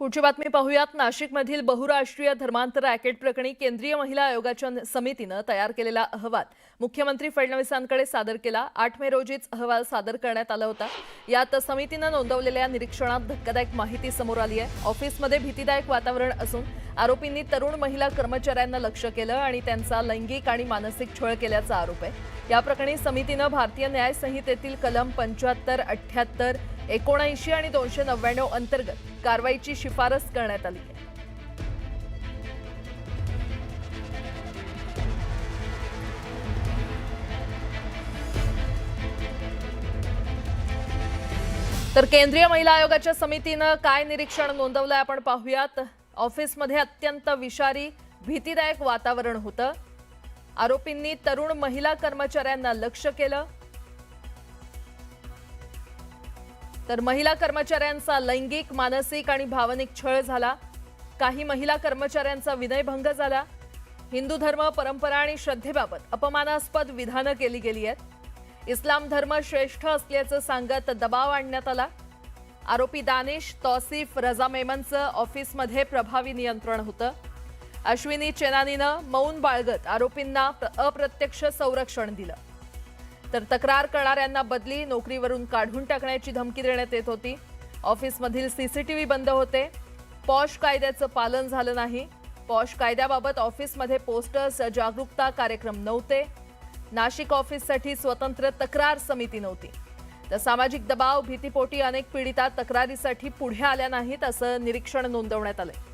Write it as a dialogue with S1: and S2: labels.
S1: पुढची बातमी पाहूयात। नाशिकमधील बहुराष्ट्रीय धर्मांतर रॅकेट प्रकरणी केंद्रीय महिला आयोगाच्या समितीने तयार केलेला अहवाल मुख्यमंत्री फडणवीसांकडे सादर केला। 8 मे रोजीच अहवाल सादर करण्यात आला होता। यात समितीने नोंदवलेल्या निरीक्षणात धक्कादायक माहिती समोर आली आहे। ऑफिसमध्ये भीतीदायक वातावरण असून आरोपींनी तरुण महिला कर्मचाऱ्यांना लक्ष्य केलं आणि त्यांचा लैंगिक आणि मानसिक छळ केल्याचा आरोप आहे। या प्रकरणी समितीने भारतीय न्याय संहितेतील कलम 75, 78, 79 आणि 299 अंतर्गत कारवाईची शिफारस करण्यात आली आहे। तर केंद्रीय महिला आयोगाच्या समितीने काय निरीक्षण नोंदवलंय आपण पाहूयात। ऑफिसमध्ये अत्यंत विषारी भीतीदायक वातावरण होतं। आरोपींनी तरुण महिला कर्मचाऱ्यांना लक्ष्य केलं, तर महिला कर्मचाऱ्यांचा लैंगिक, मानसिक आणि भावनिक छळ झाला। काही महिला कर्मचाऱ्यांचा विनयभंग झाला। हिंदू धर्म, परंपरा आणि श्रद्धेबाबत अपमानास्पद विधानं केली गेली आहेत। इस्लाम धर्म श्रेष्ठ असल्याचं सांगत दबाव आणण्यात आला। आरोपी दानिश, तौसिफ, रजा मेमनचं ऑफिसमध्ये प्रभावी नियंत्रण होतं। अश्विनी चेनानीनं मौन बाळगत आरोपींना अप्रत्यक्ष संरक्षण दिलं। तर तक्रार करणाऱ्यांना बदली, नोकरीवरून काढून टाकण्याची धमकी देण्यात येत होती। ऑफिसमधील सीसीटीव्ही बंद होते। पॉश कायद्याचं पालन झालं नाही। पॉश कायद्याबाबत ऑफिसमध्ये पोस्टर्स, जागरूकता कार्यक्रम नव्हते। नाशिक ऑफिससाठी स्वतंत्र तक्रार समिती नव्हती। तर सामाजिक दबाव, भीतीपोटी अनेक पीडिता तक्रारीसाठी पुढे आल्या नाहीत असं निरीक्षण नोंदवण्यात आलंय।